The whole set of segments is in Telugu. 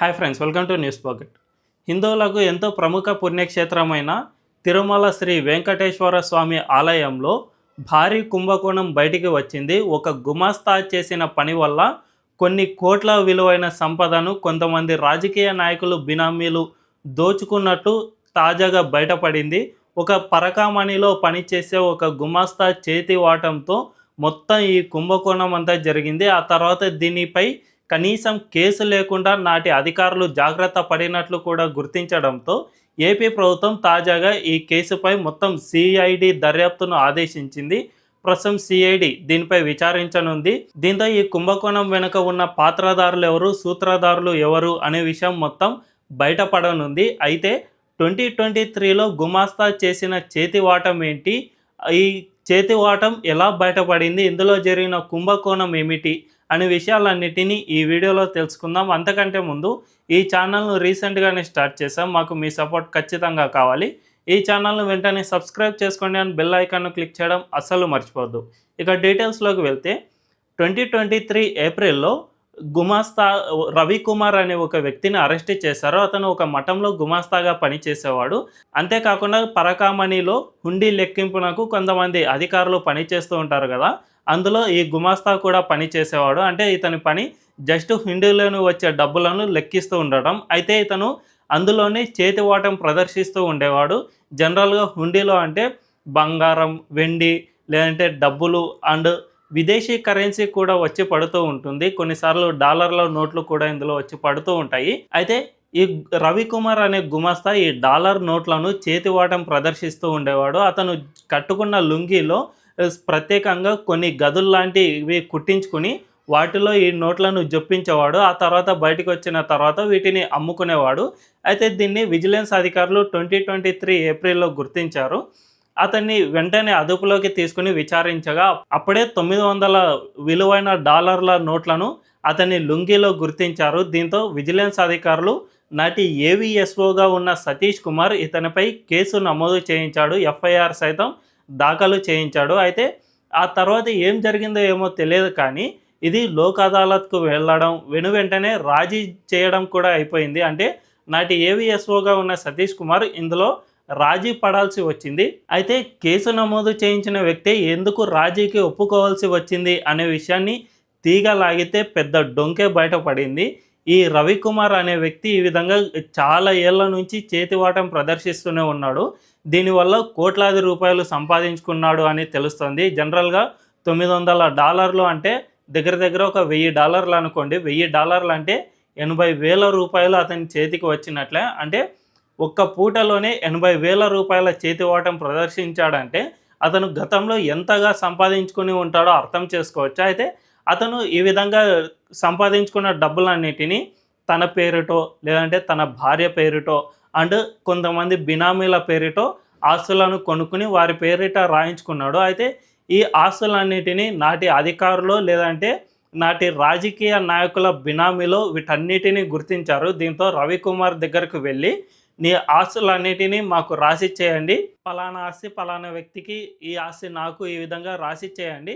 Hi friends, welcome to news pocket. హిందువులకు ఎంతో ప్రముఖ పుణ్యక్షేత్రమైన తిరుమల శ్రీ వెంకటేశ్వర స్వామి ఆలయంలో భారీ కుంభకోణం బయటికి వచ్చింది. ఒక గుమాస్తా చేసిన పని వల్ల కొన్ని కోట్ల విలువైన సంపదను కొంతమంది రాజకీయ నాయకులు బినామీలు దోచుకున్నట్టు తాజాగా బయటపడింది. ఒక పరకామణిలో పనిచేసే ఒక గుమాస్తా చేతి వాటంతో మొత్తం ఈ కుంభకోణం అంతా జరిగింది. ఆ తర్వాత దీనిపై కనీసం కేసు లేకుండా నాటి అధికారులు జాగ్రత్త పడినట్లు కూడా గుర్తించడంతో ఏపీ ప్రభుత్వం తాజాగా ఈ కేసుపై మొత్తం సిఐడి దర్యాప్తును ఆదేశించింది. ప్రస్తుతం సిఐడి దీనిపై విచారించనుంది. దీంతో ఈ కుంభకోణం వెనుక ఉన్న పాత్రధారులు ఎవరు, సూత్రధారులు ఎవరు అనే విషయం మొత్తం బయటపడనుంది. అయితే 2023లో గుమాస్తా చేసిన చేతివాటం ఏంటి, ఈ చేతివాటం ఎలా బయటపడింది, ఇందులో జరిగిన కుంభకోణం ఏమిటి అనే విషయాలన్నిటినీ ఈ వీడియోలో తెలుసుకుందాం. అంతకంటే ముందు ఈ ఛానల్ను రీసెంట్గానే స్టార్ట్ చేసాం, మాకు మీ సపోర్ట్ ఖచ్చితంగా కావాలి. ఈ ఛానల్ను వెంటనే సబ్స్క్రైబ్ చేసుకోండి అని బెల్ ఐకాన్ను క్లిక్ చేయడం అస్సలు మర్చిపోవద్దు. ఇక డీటెయిల్స్లోకి వెళ్తే 2023 ఏప్రిల్లో గుమాస్తా రవికుమార్ అనే ఒక వ్యక్తిని అరెస్ట్ చేశారు. అతను ఒక మఠంలో గుమాస్తాగా పనిచేసేవాడు. అంతేకాకుండా పరకామణిలో హుండీ లెక్కింపునకు కొంతమంది అధికారులు పనిచేస్తూ ఉంటారు కదా, అందులో ఈ గుమాస్తా కూడా పనిచేసేవాడు. అంటే ఇతని పని జస్ట్ హుండీలోని వచ్చే డబ్బులను లెక్కిస్తూ ఉండటం. అయితే ఇతను అందులోనే చేతివాటం ప్రదర్శిస్తూ ఉండేవాడు. జనరల్గా హుండీలో అంటే బంగారం, వెండి, లేదంటే డబ్బులు అండ్ విదేశీ కరెన్సీ కూడా వచ్చి పడుతూ ఉంటుంది. కొన్నిసార్లు డాలర్ల నోట్లు కూడా ఇందులో వచ్చి పడుతూ ఉంటాయి. అయితే ఈ రవికుమార్ అనే గుమాస్తా ఈ డాలర్ నోట్లను చేతివాటం ప్రదర్శిస్తూ ఉండేవాడు. అతను కట్టుకున్న లుంగీలో ప్రత్యేకంగా కొన్ని గదుల్లాంటివి కుట్టించుకుని వాటిలో ఈ నోట్లను జొప్పించేవాడు. ఆ తర్వాత బయటకు వచ్చిన తర్వాత వీటిని అమ్ముకునేవాడు. అయితే దీన్ని విజిలెన్స్ అధికారులు 2023 ఏప్రిల్లో గుర్తించారు. అతన్ని వెంటనే అదుపులోకి తీసుకుని విచారించగా అప్పుడే 900 విలువైన డాలర్ల నోట్లను అతని లుంగీలో గుర్తించారు. దీంతో విజిలెన్స్ అధికారులు నాటి ఏవిఎస్ఓగా ఉన్న సతీష్ కుమార్ ఇతనిపై కేసు నమోదు చేయించాడు. ఎఫ్ఐఆర్ సైతం దాఖలు చేయించాడు. అయితే ఆ తర్వాత ఏం జరిగిందో ఏమో తెలియదు, కానీ ఇది లోక్ అదాలత్కు వెళ్ళడం వెంటనే రాజీ చేయడం కూడా అయిపోయింది. అంటే నాటి ఏవిఎస్ఓగా ఉన్న సతీష్ కుమార్ ఇందులో రాజీ పడాల్సి వచ్చింది. అయితే కేసు నమోదు చేయించిన వ్యక్తి ఎందుకు రాజీకి ఒప్పుకోవాల్సి వచ్చింది అనే విషయాన్ని తీగలాగితే పెద్ద డొంకే బయటపడింది. ఈ రవికుమార్ అనే వ్యక్తి ఈ విధంగా చాలా ఏళ్ల నుంచి చేతివాటం ప్రదర్శిస్తూనే ఉన్నాడు. దీనివల్ల కోట్లాది రూపాయలు సంపాదించుకున్నాడు అని తెలుస్తుంది. జనరల్గా $900 అంటే దగ్గర దగ్గర ఒక $1000 అనుకోండి. $1000 అంటే 80,000 రూపాయలు అతని చేతికి వచ్చినట్లే. అంటే ఒక్క పూటలోనే 80,000 రూపాయల చేతివాటం ప్రదర్శించాడంటే అతను గతంలో ఎంతగా సంపాదించుకుని ఉంటాడో అర్థం చేసుకోవచ్చు. అయితే అతను ఈ విధంగా సంపాదించుకున్న డబ్బులన్నిటినీ తన పేరుటో, లేదంటే తన భార్య పేరుటో అండ్ కొంతమంది బినామీల పేరిటో ఆస్తులను కొనుక్కుని వారి పేరిట రాయించుకున్నాడు. అయితే ఈ ఆస్తులన్నిటినీ నాటి అధికారులు లేదంటే నాటి రాజకీయ నాయకుల బినామీలో వీటన్నిటినీ గుర్తించారు. దీంతో రవికుమార్ దగ్గరకు వెళ్ళి నీ ఆస్తులన్నిటినీ మాకు రాసిచ్చేయండి, పలానా ఆస్తి పలానా వ్యక్తికి, ఈ ఆస్తి నాకు, ఈ విధంగా రాసిచ్చేయండి,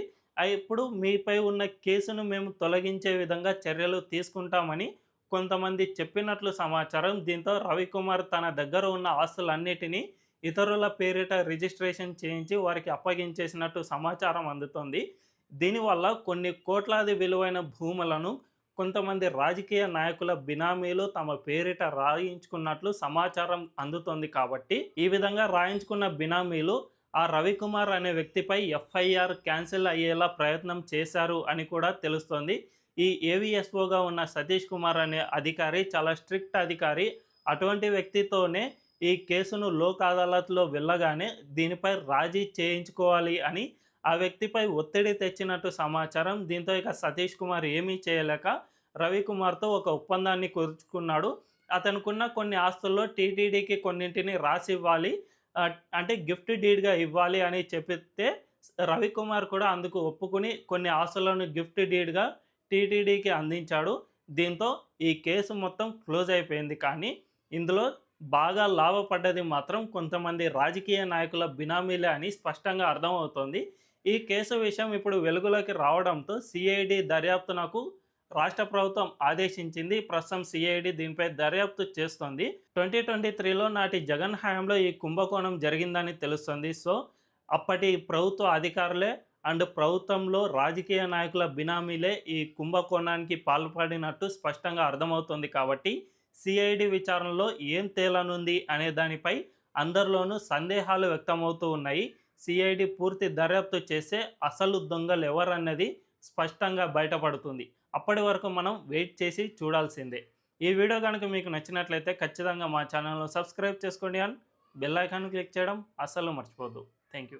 ఇప్పుడు మీపై ఉన్న కేసును మేము తొలగించే విధంగా చర్యలు తీసుకుంటామని కొంతమంది చెప్పినట్లు సమాచారం. దీంతో రవికుమార్ తన దగ్గర ఉన్న ఆస్తులన్నిటినీ ఇతరుల పేరిట రిజిస్ట్రేషన్ చేయించి వారికి అప్పగించేసినట్టు సమాచారం అందుతోంది. దీనివల్ల కొన్ని కోట్లాది విలువైన భూములను కొంతమంది రాజకీయ నాయకుల బినామీలు తమ పేరిట రాయించుకున్నట్లు సమాచారం అందుతోంది. కాబట్టి ఈ విధంగా రాయించుకున్న బినామీలు ఆ రవికుమార్ అనే వ్యక్తిపై ఎఫ్ఐఆర్ క్యాన్సిల్ అయ్యేలా ప్రయత్నం చేశారు అని కూడా తెలుస్తోంది. ఈ ఏవిఎస్ఓగా ఉన్న సతీష్ కుమార్ అనే అధికారి చాలా స్ట్రిక్ట్ అధికారి. అటువంటి వ్యక్తితోనే ఈ కేసును లోక్ అదాలత్లో వెళ్ళగానే దీనిపై రాజీ చేయించుకోవాలి అని ఆ వ్యక్తిపై ఒత్తిడి తెచ్చినట్టు సమాచారం. దీంతో ఇక సతీష్ కుమార్ ఏమీ చేయలేక రవికుమార్తో ఒక ఒప్పందాన్ని కుదుర్చుకున్నాడు. అతనుకున్న కొన్ని ఆస్తుల్లో టీటీడీకి కొన్నింటిని రాసి ఇవ్వాలి, అంటే గిఫ్ట్ డీడ్గా ఇవ్వాలి అని చెప్పితే రవికుమార్ కూడా అందుకు ఒప్పుకుని కొన్ని ఆస్తులను గిఫ్ట్ డీడ్గా టీటీడీకి అందించాడు. దీంతో ఈ కేసు మొత్తం క్లోజ్ అయిపోయింది. కానీ ఇందులో బాగా లాభపడ్డది మాత్రం కొంతమంది రాజకీయ నాయకుల బినామీలే అని స్పష్టంగా అర్థమవుతోంది. ఈ కేసు విషయం ఇప్పుడు వెలుగులోకి రావడంతో సిఐడి దర్యాప్తునకు రాష్ట్ర ప్రభుత్వం ఆదేశించింది. ప్రస్తుతం సిఐడి దీనిపై దర్యాప్తు చేస్తోంది. 2023లో నాటి జగన్ హయాంలో ఈ కుంభకోణం జరిగిందని తెలుస్తుంది. సో అప్పటి ప్రభుత్వ అధికారులే అండ్ ప్రభుత్వంలో రాజకీయ నాయకుల బినామీలే ఈ కుంభకోణానికి పాల్పడినట్టు స్పష్టంగా అర్థమవుతుంది. కాబట్టి సిఐడి విచారణలో ఏం తేలనుంది అనే దానిపై అందరిలోనూ సందేహాలు వ్యక్తమవుతూ ఉన్నాయి. సిఐడి పూర్తి దర్యాప్తు చేసే అసలు దొంగలు ఎవరన్నది స్పష్టంగా బయటపడుతుంది. అప్పటి వరకు మనం వెయిట్ చేసి చూడాల్సిందే. ఈ వీడియో కనుక మీకు నచ్చినట్లయితే ఖచ్చితంగా మా ఛానల్ను సబ్స్క్రైబ్ చేసుకోండి అండ్ బెల్ ఐకాన్ క్లిక్ చేయడం అస్సలు మర్చిపోవద్దు. Thank you.